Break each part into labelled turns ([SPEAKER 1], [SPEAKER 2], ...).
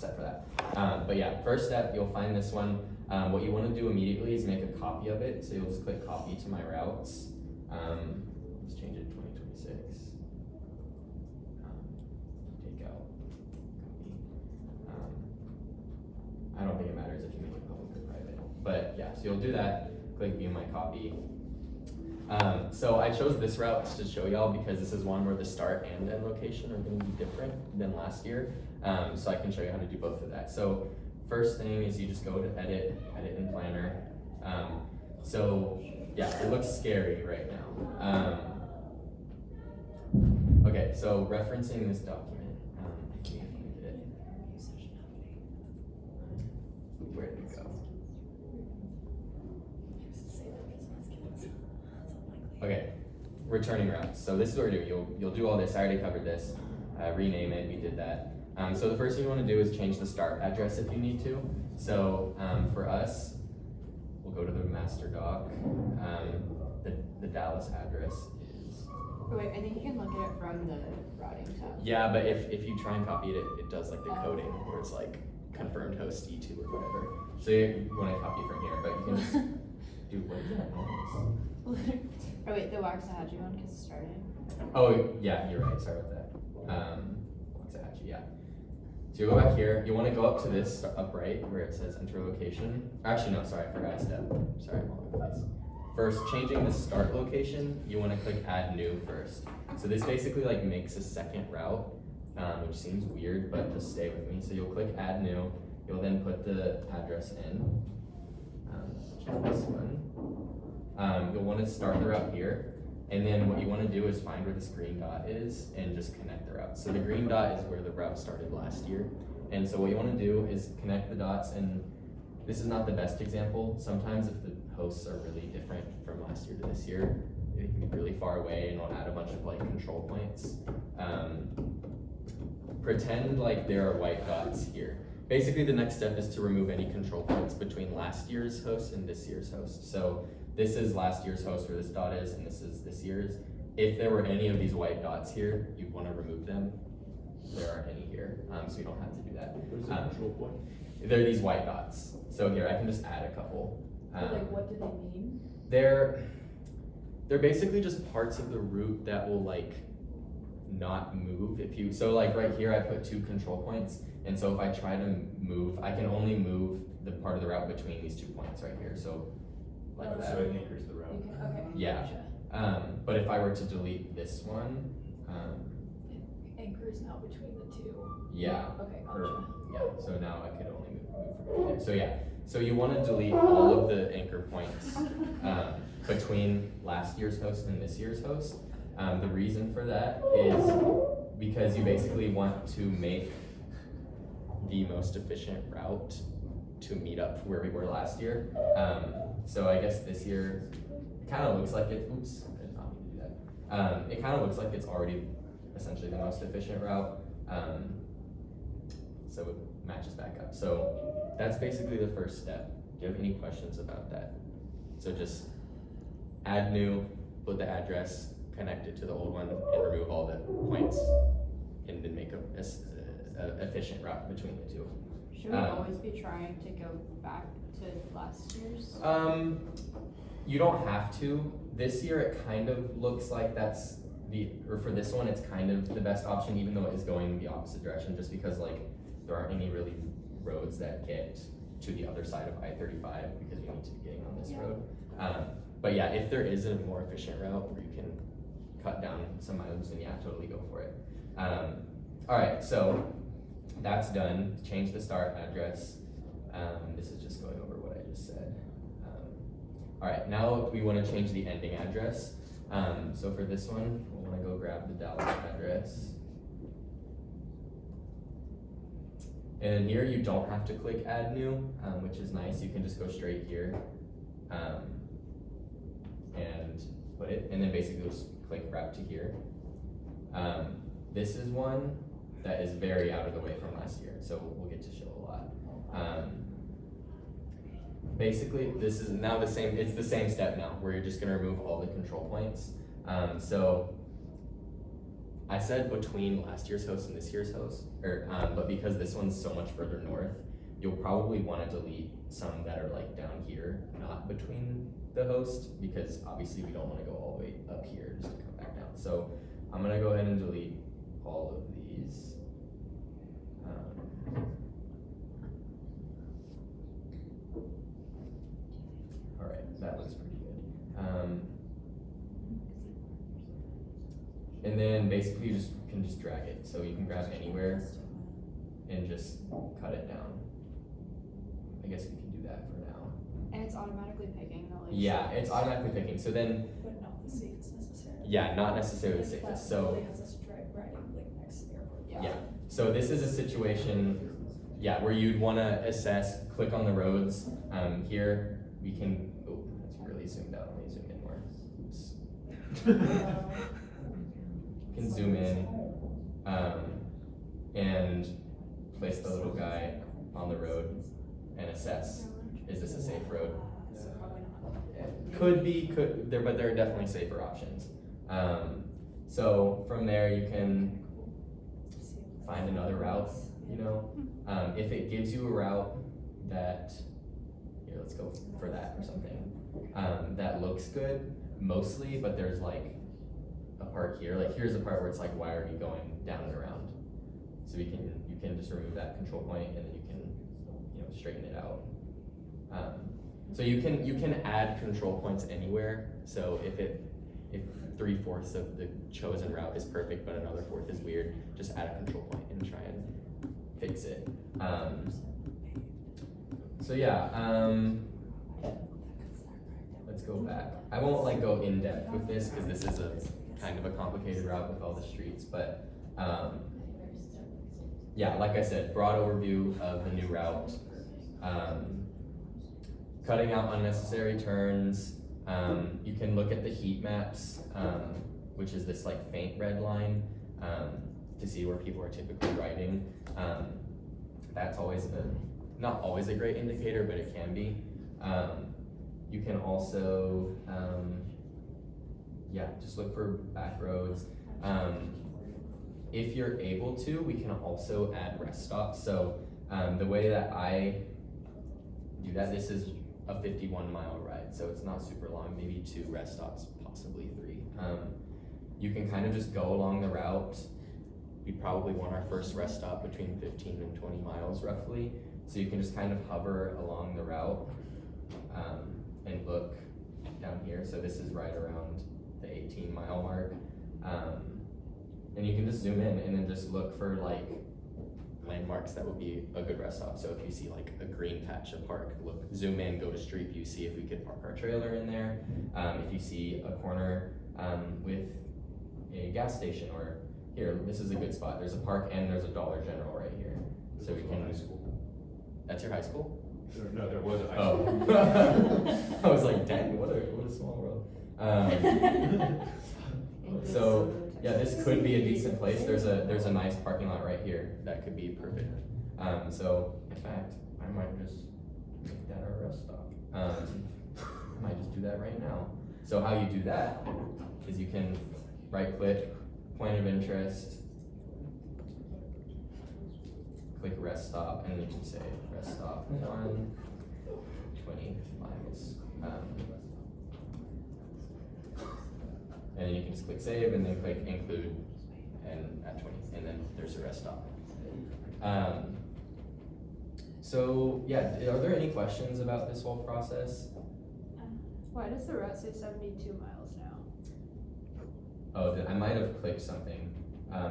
[SPEAKER 1] set for that. But yeah, first step, you'll find this one. What you want to do immediately is make a copy of it. So you'll just click copy to my routes. Let's change it to 2026. Take out copy. I don't think it matters if you make it public or private. But yeah, so you'll do that. Click view my copy. So I chose this route to show y'all because this is one where the start and end location are going to be different than last year. So I can show you how to do both of that. So first thing is you just go to edit in Planner. So yeah, it looks scary right now. Okay, so referencing this document, I can't find it. Where did it go? Okay, returning routes. So this is what we're doing. You'll do all this. I already covered this. Rename it. We did that. So the first thing you want to do is change the start address if you need to. So for us, we'll go to the master doc. The Dallas address is.
[SPEAKER 2] Oh, wait, I think you can look at it from the routing tab.
[SPEAKER 1] Yeah, but if you try and copy it, it does like the coding where it's like confirmed host E2 or whatever. So you want to copy from here, but you can just do what is that noise?
[SPEAKER 2] Oh wait, the Waxahachie one because it started.
[SPEAKER 1] Oh yeah, you're right. Sorry about that. Waxahachie, yeah. So you go back here. You want to go up to this upright where it says enter location. Actually, no, sorry, I forgot a step. Sorry, I'm all over the place. First, changing the start location, you want to click add new first. So this basically like makes a second route, which seems weird, but just stay with me. So you'll click add new. You'll then put the address in, which is this one. You'll want to start the route here, and then what you want to do is find where this green dot is and just connect the route. So the green dot is where the route started last year, and so what you want to do is connect the dots. And this is not the best example. Sometimes if the hosts are really different from last year to this year, it can be really far away and it'll add a bunch of like control points. Pretend like there are white dots here. Basically the next step is to remove any control points between last year's host and this year's host. So this is last year's host where this dot is, and this is this year's. If there were any of these white dots here, you'd want to remove them. There aren't any here, so you don't have to do that.
[SPEAKER 3] What is the control point?
[SPEAKER 1] They're these white dots. So here, I can just add a couple.
[SPEAKER 4] Like, what do they mean?
[SPEAKER 1] They're basically just parts of the route that will like not move if you, so like right here I put 2 control points, and so if I try to move, I can only move the part of the route between these 2 points right here. So like that.
[SPEAKER 3] So it anchors the route.
[SPEAKER 4] Okay.
[SPEAKER 1] Yeah. But if I were to delete this one,
[SPEAKER 4] It anchors now between the 2.
[SPEAKER 1] yeah.
[SPEAKER 4] Okay, gotcha.
[SPEAKER 1] Yeah, so now I could only move from there. So yeah, so you want to delete all of the anchor points between last year's host and this year's host. The reason for that is because you basically want to make the most efficient route to meet up where we were last year. So I guess this year, it kind of looks like it, oops, I did not mean to do that. It kind of looks like it's already essentially the most efficient route. So it matches back up. So that's basically the first step. Do you have any questions about that? So just add new, put the address, connect it to the old one, and remove all the points, and then make a efficient route between the 2.
[SPEAKER 2] Should we always be trying to go back to last year's?
[SPEAKER 1] You don't have to. This year it kind of looks like that's or for this one it's kind of the best option, even though it is going in the opposite direction, just because like there aren't any really roads that get to the other side of I-35 because you need to be getting on this road. But yeah, if there is a more efficient route where you can cut down some mileage, then yeah, totally go for it. All right, so that's done. Change the start address. This is just going over what I just said. All right, now we want to change the ending address. So for this one, we'll want to go grab the Dallas address. And then here you don't have to click add new, which is nice. You can just go straight here and put it, and then basically just click route to here. This is one that is very out of the way from last year, so we'll get to show a lot. Basically, this is now the same, it's the same step now, where you're just gonna remove all the control points. So I said between last year's host and this year's host, but because this one's so much further north, you'll probably want to delete some that are like down here, not between the host, because obviously we don't want to go all the way up here just to come back down. So I'm gonna go ahead and delete all of these. All right, that looks pretty good. And then basically you can just drag it. So you can grab anywhere and just cut it down. I guess we can do that for now.
[SPEAKER 2] And it's automatically picking the like.
[SPEAKER 1] Yeah, it's automatically picking. So then,
[SPEAKER 4] But not the safest necessarily.
[SPEAKER 1] yeah, not necessarily the
[SPEAKER 4] If
[SPEAKER 1] safest.
[SPEAKER 4] that
[SPEAKER 1] So
[SPEAKER 4] really has us riding like next to the airport.
[SPEAKER 1] yeah, so this is a situation, yeah, where you'd want to assess. Click on the roads. Here we can. Oh, that's really zoomed out. Let me zoom in more. Oops. You can zoom in and place the little guy on the road and assess, is this a safe road?
[SPEAKER 4] So probably not.
[SPEAKER 1] Could be, but there are definitely safer options. So from there you can find another route, you know? If it gives you a route that, here, let's go for that or something, that looks good mostly, but there's like a part here, like here's the part where it's like, why are we going down and around? So you can just remove that control point and then you can, straighten it out. So you can add control points anywhere. So if 3/4 of the chosen route is perfect, but another fourth is weird, just add a control point and try and fix it. So yeah, let's go back. I won't like go in depth with this because this is a kind of a complicated route with all the streets, but yeah, like I said, broad overview of the new route. Cutting out unnecessary turns. You can look at the heat maps, which is this like faint red line, to see where people are typically riding. That's always not always a great indicator, but it can be. You can also, just look for back roads. If you're able to, we can also add rest stops. So the way that I do that, this is a 51-mile ride, so it's not super long, maybe 2 rest stops, possibly 3. You can kind of just go along the route. We probably want our first rest stop between 15 and 20 miles roughly. So you can just kind of hover along the route and look down here. So this is right around the 18-mile mark. And you can just zoom in and then just look for like landmarks that would be a good rest stop. So if you see like a green patch of park, look, zoom in, go to Street View, see if we could park our trailer in there. If you see a corner with a gas station, or here, this is a good spot. There's a park and there's a Dollar General right here. So we can. High school. That's your high school?
[SPEAKER 3] No, there was a high school.
[SPEAKER 1] I was like, dang, what a small world. So yeah, this could be a decent place. There's a nice parking lot right here that could be perfect. So in fact, I might just make that our rest stop. I might just do that right now. So how you do that is you can right click, point of interest, click rest stop, and you can say rest stop 20 miles. And then you can just click save and then click include and at 20, and then there's a rest stop. So yeah, are there any questions about this whole process?
[SPEAKER 2] Why does the route say 72 miles now?
[SPEAKER 1] Oh, I might have clicked something.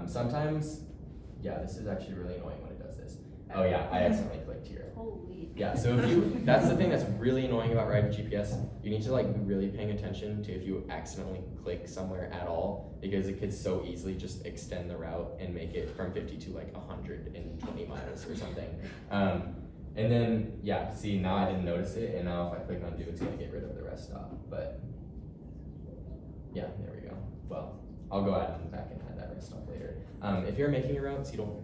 [SPEAKER 1] Sometimes, yeah, this is actually really annoying when it does this. Oh yeah, I accidentally clicked here.
[SPEAKER 2] Holy.
[SPEAKER 1] Yeah, so if that's the thing that's really annoying about riding GPS. You need to like be really paying attention to if you accidentally click somewhere at all, because it could so easily just extend the route and make it from 50 to like 120 miles or something. And then, yeah, see, now I didn't notice it, and now if I click on do, it's gonna get rid of the rest stop, but yeah, there we go. Well, I'll go ahead and back and add that rest stop later. If you're making your routes, you don't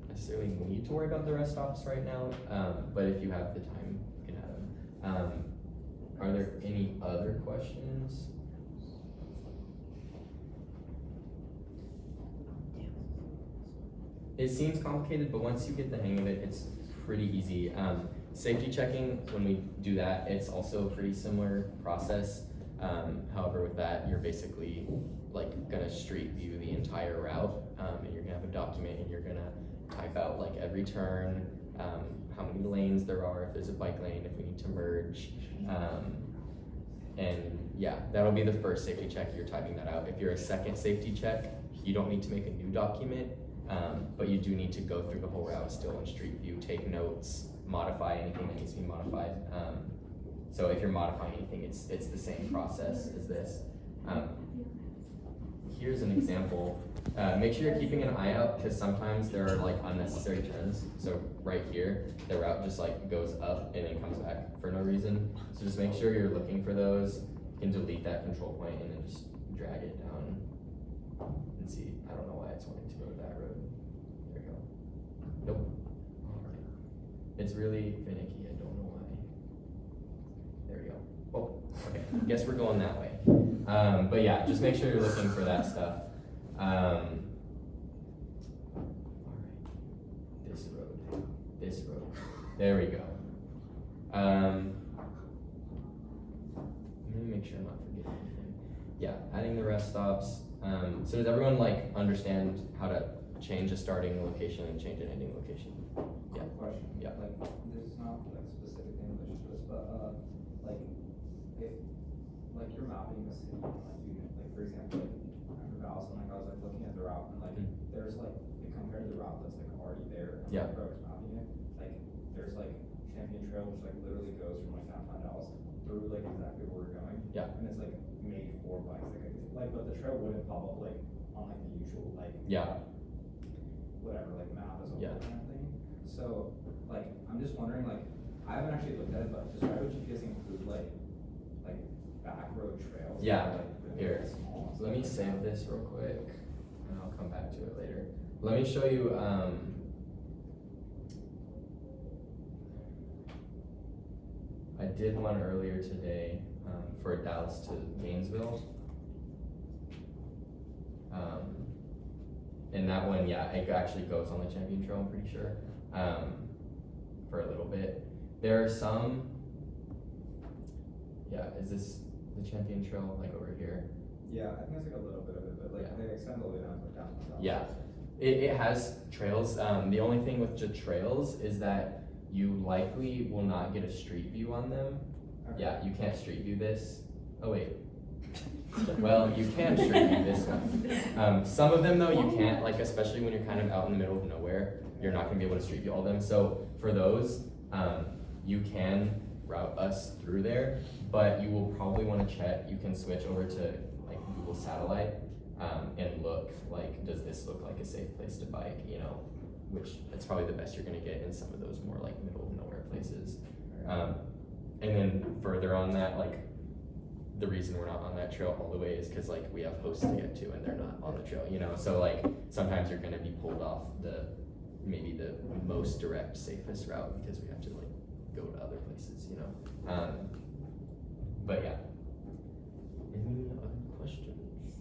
[SPEAKER 1] necessarily need to worry about the rest stops right now, but if you have the time, you can add them. Are there any other questions? It seems complicated, but once you get the hang of it, it's pretty easy. Safety checking, when we do that, it's also a pretty similar process. However, with that, you're basically like gonna street view the entire route, and you're gonna have a document, and you're gonna type out like every turn, how many lanes there are, if there's a bike lane, if we need to merge, and yeah, that'll be the first safety check. You're typing that out. If you're a second safety check, you don't need to make a new document, but you do need to go through the whole route still in street view, take notes, modify anything that needs to be modified. So if you're modifying anything, it's the same process as this. Here's an example. Make sure you're keeping an eye out because sometimes there are like unnecessary turns. So right here, the route just like goes up and then comes back for no reason. So just make sure you're looking for those. You can delete that control point and then just drag it down and see. I don't know why it's wanting to go to that road. There we go. Nope. Alright. It's really finicky. I don't know why. There we go. Oh, okay. Guess we're going that way. But yeah, just make sure you're looking for that stuff. Alright. This road. There we go. Let me make sure I'm not forgetting anything. Yeah, adding the rest stops. So does everyone like understand how to change a starting location and change an ending location? Yeah.
[SPEAKER 5] Question.
[SPEAKER 1] Yeah.
[SPEAKER 5] Like, this is not like specific to English to this, but like, if like you're mapping a city, like you like for example, like after Dallas, and like I was like looking at the route and like there's like compared to the route that's like already there. And,
[SPEAKER 1] Yeah.
[SPEAKER 5] like, where I was mapping it, like there's like Champion Trail, which like literally goes from like downtown Dallas through like exactly where we're going.
[SPEAKER 1] Yeah.
[SPEAKER 5] And it's like made for bikes, like but the trail wouldn't pop up like on like the usual like
[SPEAKER 1] Yeah.
[SPEAKER 5] whatever like map as a
[SPEAKER 1] Yeah.
[SPEAKER 5] whole kind of thing. So like I'm just wondering, like I haven't actually looked at it, but does Driver GPS include like back road trails?
[SPEAKER 1] Yeah.
[SPEAKER 5] Like really
[SPEAKER 1] Here.
[SPEAKER 5] small?
[SPEAKER 1] So let me save this real quick and I'll come back to it later. Let me show you I did one earlier today for Dallas to Gainesville. And that one, yeah, it actually goes on the Champion Trail, I'm pretty sure, for a little bit. There are some, yeah, is this the Champion Trail, like over here?
[SPEAKER 5] Yeah, I think it's like a little bit of it, but like
[SPEAKER 1] Yeah.
[SPEAKER 5] they extend all the way down to downtown Dallas.
[SPEAKER 1] Yeah. It has trails. The only thing with the trails is that you likely will not get a street view on them.
[SPEAKER 5] Okay.
[SPEAKER 1] Yeah, you can't street view this. Oh wait. Well, you can street view this one. Some of them though you can't, like especially when you're kind of out in the middle of nowhere, you're not gonna be able to street view all of them. So for those, you can route us through there, but you will probably want to check. You can switch over to like Google Satellite and look like, does this look like a safe place to bike? You know, which it's probably the best you're gonna get in some of those more like middle of nowhere places. And then further on that, like the reason we're not on that trail all the way is because like we have hosts to get to and they're not on the trail, you know. So like sometimes you're gonna be pulled off maybe the most direct, safest route because we have to like go to other places, you know. But yeah. Any other questions?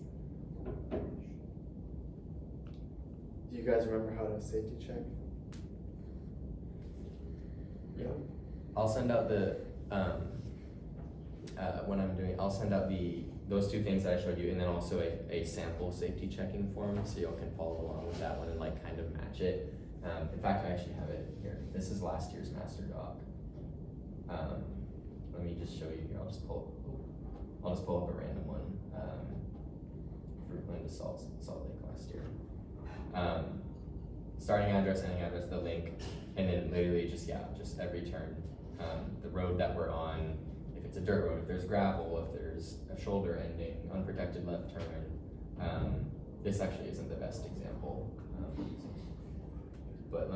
[SPEAKER 6] Do you guys remember how to safety check?
[SPEAKER 1] Yeah. I'll send out the when I'm doing, I'll send out those two things that I showed you, and then also a sample safety checking form, so y'all can follow along with that one and like kind of match it. In fact, I actually have it here. This is last year's master doc. Let me just show you here. I'll just pull up a random one for going to Salt Lake last year. Starting address, ending address, the link, and then literally just every turn. The road that we're on, if it's a dirt road, if there's gravel, if there's a shoulder ending, unprotected left turn. This actually isn't the best example. But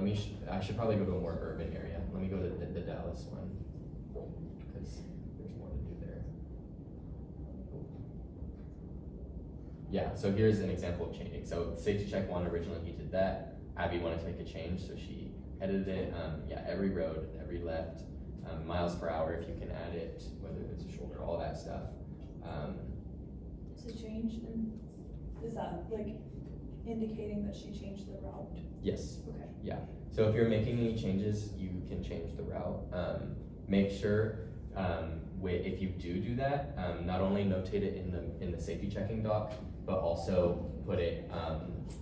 [SPEAKER 1] I should probably go to a more urban area. Let me go to the Dallas one, because there's more to do there. Yeah, so here's an example of changing. So safety check one, originally he did that. Abby wanted to make a change, so she edited it. Yeah, every road, every left, miles per hour if you can add it, whether it's a shoulder, all that stuff.
[SPEAKER 4] To change, then, is that like
[SPEAKER 7] indicating that she changed the route?
[SPEAKER 1] Yes.
[SPEAKER 7] Okay.
[SPEAKER 1] So if you're making any changes, you can change the route. Make sure, if you do that, not only notate it in the safety checking doc, but also put it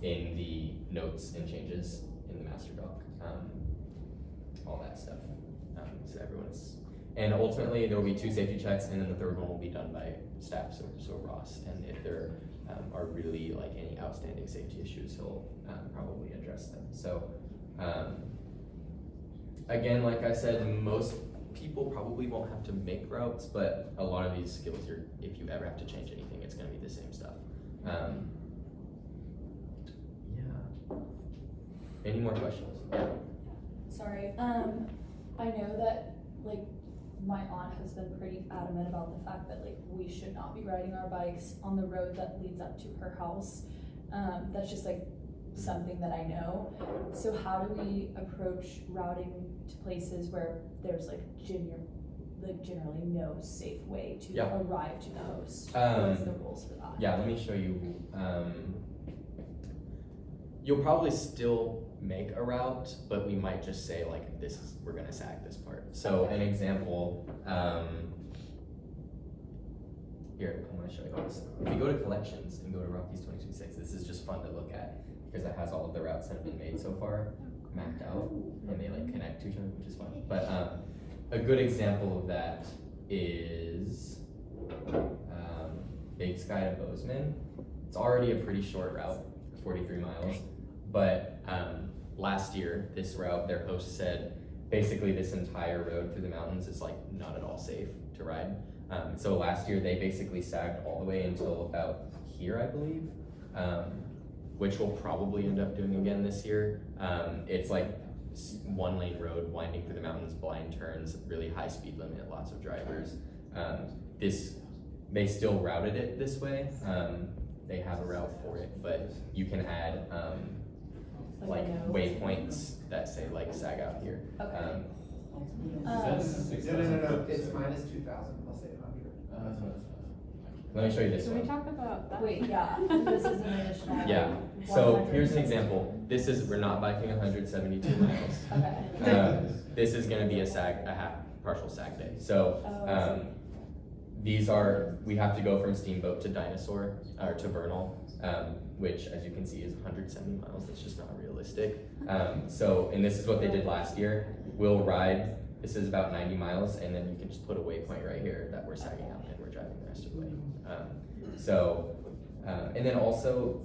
[SPEAKER 1] in the notes and changes in the master doc. All that stuff. So everyone's, and ultimately there will be 2 safety checks, and then the 3rd one will be done by staff, so Ross. And if there are really like any outstanding safety issues, he'll probably address them. So again, like I said, most people probably won't have to make routes, but a lot of these skills, if you ever have to change anything, it's going to be the same stuff. Yeah. Any more questions? Yeah.
[SPEAKER 4] Sorry, I know that, like, my aunt has been pretty adamant about the fact that, like, we should not be riding our bikes on the road that leads up to her house. That's just, like, something that I know. So how do we approach routing to places where there's, like, generally no safe way to
[SPEAKER 1] Yeah.
[SPEAKER 4] arrive to the host? What's the rules for that?
[SPEAKER 1] Yeah, let me show you. You'll probably still make a route, but we might just say like we're gonna sag this part. So an example, here, I'm gonna show you this. If you go to collections and go to Rockies 2026, this is just fun to look at because it has all of the routes that have been made so far mapped out, and they like connect to each other, which is fun. But a good example of that is Big Sky to Bozeman. It's already a pretty short route, 43 miles. But last year, this route, their host said, basically this entire road through the mountains is like not at all safe to ride. So last year, they basically sagged all the way until about here, I believe, which we'll probably end up doing again this year. It's like 1-lane road winding through the mountains, blind turns, really high speed limit, lots of drivers. They still routed it this way. They have a route for it, but you can add like waypoints that say like sag out here.
[SPEAKER 4] Okay.
[SPEAKER 6] No. It's minus 2,000 plus 800.
[SPEAKER 1] Let me show you this
[SPEAKER 2] Can we
[SPEAKER 1] one.
[SPEAKER 2] talk about that?
[SPEAKER 4] Wait, yeah, this is an additional.
[SPEAKER 1] Yeah, so here's an example. We're not biking 172 miles.
[SPEAKER 4] Okay.
[SPEAKER 1] This is gonna be a partial sag day. So,
[SPEAKER 4] I see.
[SPEAKER 1] we have to go from Steamboat to Dinosaur, or to Vernal, which as you can see is 170 miles. That's just not realistic. And this is what they did last year. We'll ride, this is about 90 miles, and then you can just put a waypoint right here that we're sagging out and we're driving the rest of the way. And then also,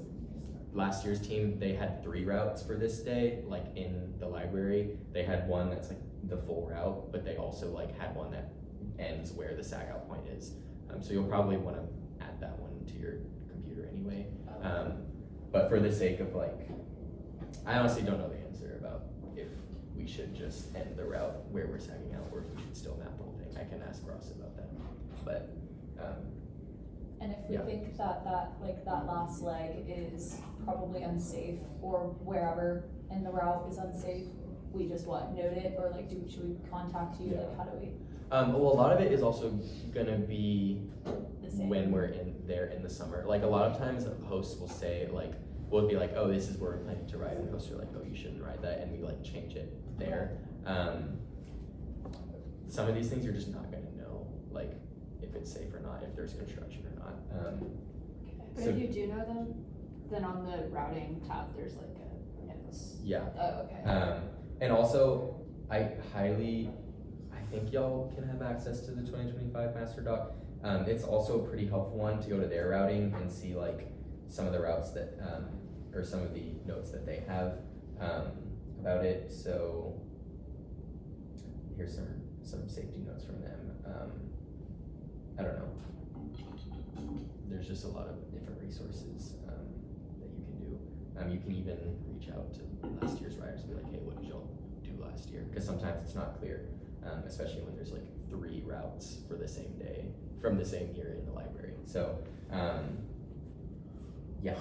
[SPEAKER 1] last year's team, they had 3 routes for this day, like in the library. They had one that's like the full route, but they also like had one that ends where the sag out point is. So you'll probably want to add that one to your computer anyway. But for the sake of like, I honestly don't know the answer about if we should just end the route where we're sagging out or if we should still map the whole thing. I can ask Ross about that. But
[SPEAKER 4] And if we
[SPEAKER 1] yeah.
[SPEAKER 4] think that that last leg is probably unsafe, or wherever in the route is unsafe, we just note it, or like should we contact you?
[SPEAKER 1] Yeah.
[SPEAKER 4] Like how do we?
[SPEAKER 1] well, a lot of it is also gonna be
[SPEAKER 4] The same.
[SPEAKER 1] when we're there in the summer. Like a lot of times hosts will say like, we'll be like, oh, this is where we're planning to ride, and hosts are like, oh, you shouldn't ride that, and we like change it there. Some of these things you're just not gonna know, like if it's safe or not, if there's construction or not.
[SPEAKER 2] But
[SPEAKER 1] So-
[SPEAKER 2] if you do know them, then on the routing tab, there's like a notes.
[SPEAKER 1] Yeah.
[SPEAKER 4] Oh, okay.
[SPEAKER 1] And also, I think y'all can have access to the 2025 master doc. It's also a pretty helpful one to go to their routing and see like some of the routes that, or some of the notes that they have about it. So here's some safety notes from them. I don't know. There's just a lot of different resources that you can do. You can even reach out to last year's riders and be like, hey, what did y'all do last year? Because sometimes it's not clear, especially when there's like 3 routes for the same day from the same year in the library. So, yeah,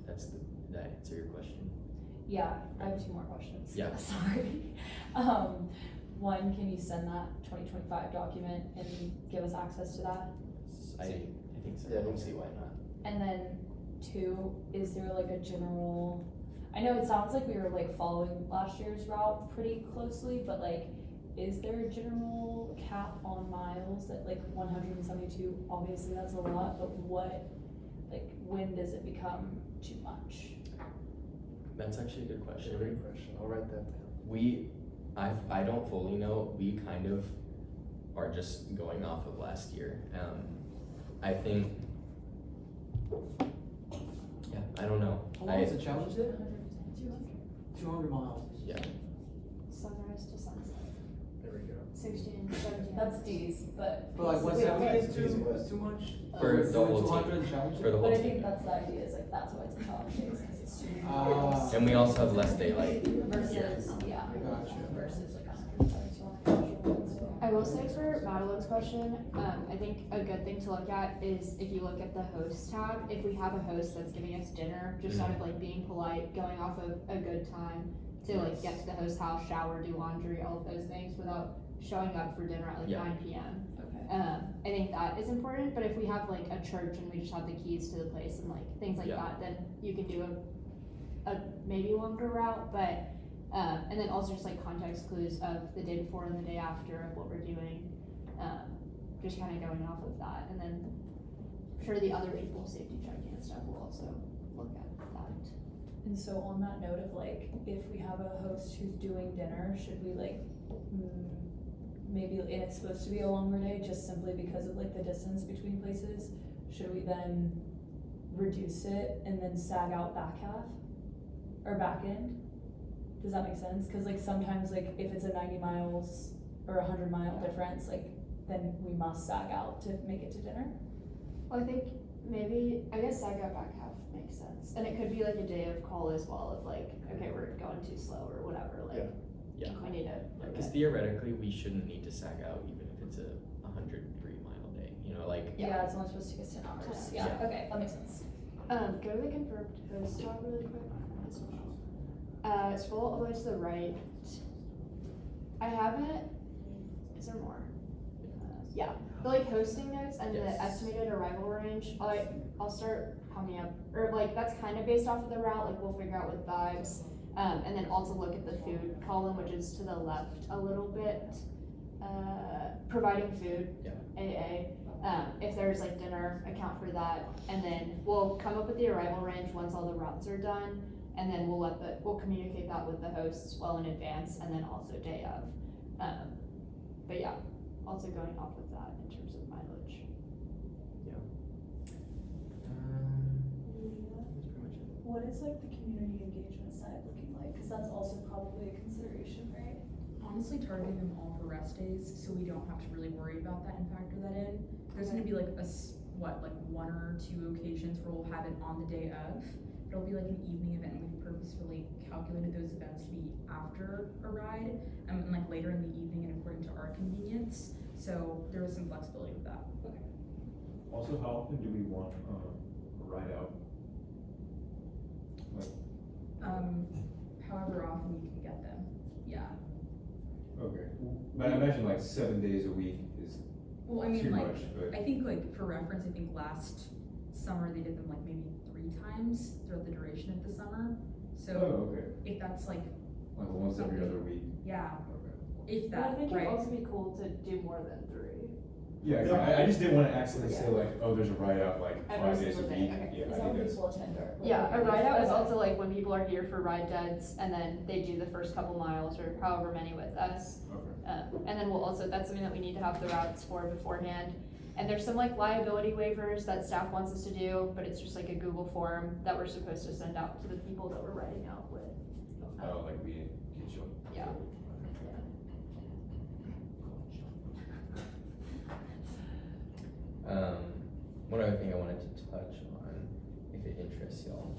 [SPEAKER 1] that answer your question?
[SPEAKER 4] Yeah, I have 2 more questions.
[SPEAKER 1] Yeah.
[SPEAKER 4] Sorry. One, can you send that 2025 document and give us access to that?
[SPEAKER 1] I think so.
[SPEAKER 6] Yeah.
[SPEAKER 1] I don't see why not.
[SPEAKER 4] And then too, is there like a general, I know it sounds like we were like following last year's route pretty closely, but like, is there a general cap on miles that like 172, obviously that's a lot, but what, like, when does it become too much?
[SPEAKER 1] That's actually a good question.
[SPEAKER 6] Great question. I'll write that down.
[SPEAKER 1] I don't fully know. We kind of are just going off of last year. I think, yeah, I don't know.
[SPEAKER 8] How long is the challenge there?
[SPEAKER 4] 200.
[SPEAKER 8] 200 miles.
[SPEAKER 1] Yeah.
[SPEAKER 2] Sunrise to sunset,
[SPEAKER 6] There we go.
[SPEAKER 2] 16, 17.
[SPEAKER 4] That's D's, but.
[SPEAKER 8] But like,
[SPEAKER 4] basically,
[SPEAKER 8] 170 is
[SPEAKER 6] Geez,
[SPEAKER 8] too,
[SPEAKER 6] what?
[SPEAKER 8] is too much?
[SPEAKER 1] For the whole
[SPEAKER 8] 200
[SPEAKER 1] team.
[SPEAKER 8] challenge?
[SPEAKER 1] For the whole
[SPEAKER 4] But I
[SPEAKER 1] team.
[SPEAKER 4] think that's the idea, is like, that's why it's a challenge days, cause it's too many
[SPEAKER 8] Ah.
[SPEAKER 4] miles.
[SPEAKER 1] And we also have less daylight.
[SPEAKER 4] Versus, yeah,
[SPEAKER 8] Gotcha.
[SPEAKER 4] versus like 172.
[SPEAKER 2] I will say for Madeline's question, I think a good thing to look at is if you look at the host tab, if we have a host that's giving us dinner, just out of like being polite, going off of a good time to like get to the host house, shower, do laundry, all of those things without showing up for dinner at like
[SPEAKER 1] Yeah.
[SPEAKER 2] 9 p.m.
[SPEAKER 4] Okay.
[SPEAKER 2] I think that is important, but if we have like a church and we just have the keys to the place and like things like
[SPEAKER 1] Yeah.
[SPEAKER 2] that, then you can do a maybe longer route, but and then also just like context clues of the day before and the day after of what we're doing, just kind of going off of that, and then I'm sure the other people safety checking and stuff will also look at that.
[SPEAKER 4] And so on that note of like, if we have a host who's doing dinner, should we like, maybe, and it's supposed to be a longer day, just simply because of like the distance between places, should we then reduce it and then sag out back half? Or back end? Does that make sense? Cause like sometimes like if it's a 90 miles or 100-mile difference, like then we must sag out to make it to dinner?
[SPEAKER 2] Well, I think maybe, I guess sag out back half makes sense, and it could be like a day of call as well, of like, okay, we're going too slow or whatever, like,
[SPEAKER 1] Yeah.
[SPEAKER 2] we need to.
[SPEAKER 1] Because theoretically, we shouldn't need to sag out even if it's a 103-mile day. You know, like
[SPEAKER 4] Yeah, it's only supposed to take us 10 hours. Yeah,
[SPEAKER 1] Yeah.
[SPEAKER 4] okay, that makes sense.
[SPEAKER 2] Go to the confirmed host tab really quick. Scroll all the way to the right. I haven't, is there more? Yeah, the like hosting notes and
[SPEAKER 1] Yes.
[SPEAKER 2] the estimated arrival range, I'll start coming up, or like that's kind of based off of the route, like we'll figure out with vibes. And then also look at the food column, which is to the left a little bit. Providing food,
[SPEAKER 1] Yeah.
[SPEAKER 2] AA. If there's like dinner, account for that, and then we'll come up with the arrival range once all the routes are done, and then we'll communicate that with the hosts well in advance, and then also day of. But yeah, also going off of that in terms of mileage.
[SPEAKER 4] What is like the community engagement side looking like? Cause that's also probably a consideration, right?
[SPEAKER 9] Honestly, targeting them all for rest days, so we don't have to really worry about that and factor that in. There's gonna be like like 1 or 2 occasions where we'll have it on the day of. It'll be like an evening event, and we purposefully calculated those events to be after a ride, and like later in the evening and according to our convenience. So there was some flexibility with that.
[SPEAKER 3] Also, how often do we want a ride out? Like,
[SPEAKER 9] However often we can get them, yeah.
[SPEAKER 3] okay, but I imagine like 7 days a week is
[SPEAKER 9] Well, I mean,
[SPEAKER 3] too
[SPEAKER 9] like,
[SPEAKER 3] much, but.
[SPEAKER 9] I think like for reference, I think last summer they did them like maybe 3 times throughout the duration of the summer. So
[SPEAKER 3] Oh, okay,
[SPEAKER 9] if that's like,
[SPEAKER 3] like once every other week,
[SPEAKER 9] yeah,
[SPEAKER 3] okay.
[SPEAKER 9] if
[SPEAKER 2] But I
[SPEAKER 9] that,
[SPEAKER 2] think
[SPEAKER 9] right?
[SPEAKER 2] it'd also be cool to do more than 3.
[SPEAKER 3] Yeah, 'cause I just didn't wanna accidentally say like, oh, there's a ride out like
[SPEAKER 2] Every
[SPEAKER 3] 5 days a
[SPEAKER 2] single day,
[SPEAKER 3] week,
[SPEAKER 2] okay.
[SPEAKER 3] yeah,
[SPEAKER 4] Is
[SPEAKER 3] I
[SPEAKER 4] that
[SPEAKER 3] think
[SPEAKER 4] when
[SPEAKER 3] that's.
[SPEAKER 4] people attend or?
[SPEAKER 2] Yeah, a ride out is
[SPEAKER 4] Okay.
[SPEAKER 2] also like when people are here for ride deads, and then they do the first couple miles or however many with us.
[SPEAKER 3] Okay.
[SPEAKER 2] And then we'll also, that's something that we need to have the routes for beforehand. And there's some like liability waivers that staff wants us to do, but it's just like a Google form that we're supposed to send out to the people that we're riding out with.
[SPEAKER 3] Oh, like we get you.
[SPEAKER 2] Yeah.
[SPEAKER 1] One other thing I wanted to touch on, if it interests y'all.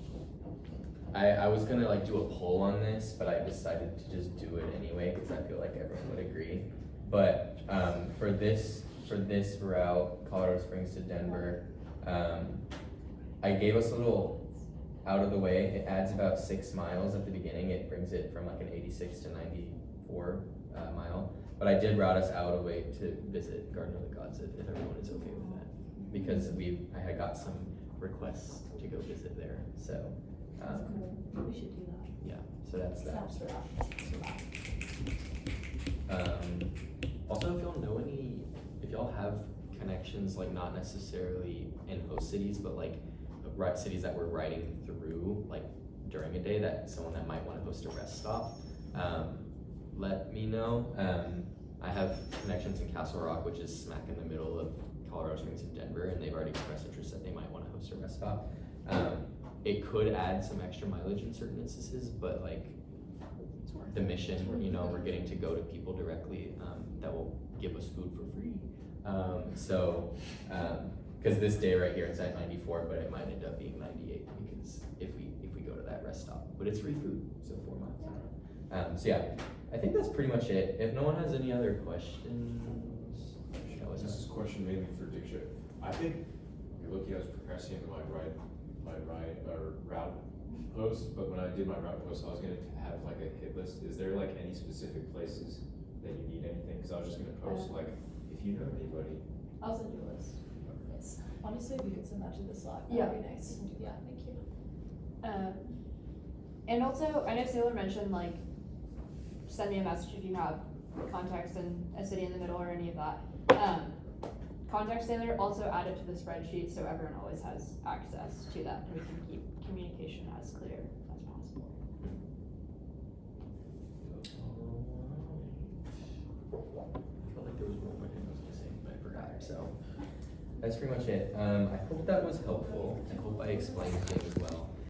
[SPEAKER 1] I was gonna like do a poll on this, but I decided to just do it anyway, cause I feel like everyone would agree. But, for this route, Colorado Springs to Denver, I gave us a little out of the way. It adds about 6 miles at the beginning. It brings it from like an 86 to 94 mile. But I did route us out a way to visit Garden of the Gods if everyone is okay with that. Because I had got some requests to go visit there. So,
[SPEAKER 4] That's cool. We should do that.
[SPEAKER 1] yeah, so that's that.
[SPEAKER 4] Snaps for that. Snaps for that.
[SPEAKER 1] Also, if y'all have connections, like not necessarily in host cities, but like cities that we're riding through, like during a day, that someone that might want to host a rest stop, let me know. I have connections in Castle Rock, which is smack in the middle of Colorado Springs and Denver, and they've already expressed interest that they might want to host a rest stop. It could add some extra mileage in certain instances, but like the mission, we're getting to go to people directly that will give us food for free. Because this day right here it's at 94, but it might end up being 98 because if we go to that rest stop, but it's free food, so 4 miles. So yeah, I think that's pretty much it. If no one has any other questions,
[SPEAKER 3] This is a question mainly for Dick. I think you're looking, I was procrastinating my route post, but when I did my route post, I was gonna have like a hit list. Is there like any specific places that you need anything? Cause I was just gonna post like, if you know anybody.
[SPEAKER 4] I'll send you a list. Yes. Honestly, if you could send that to the Slack,
[SPEAKER 2] Yeah.
[SPEAKER 4] that'd be nice. Yeah, thank you.
[SPEAKER 2] And also, I know Saylor mentioned like, send me a message if you have contacts in a city in the middle or any of that. Contact Saylor, also add it to the spreadsheet so everyone always has access to that and we can keep communication as clear as possible.
[SPEAKER 1] I felt like there was one more thing I was gonna say, but I forgot. So that's pretty much it. I hope that was helpful. I hope I explained things well.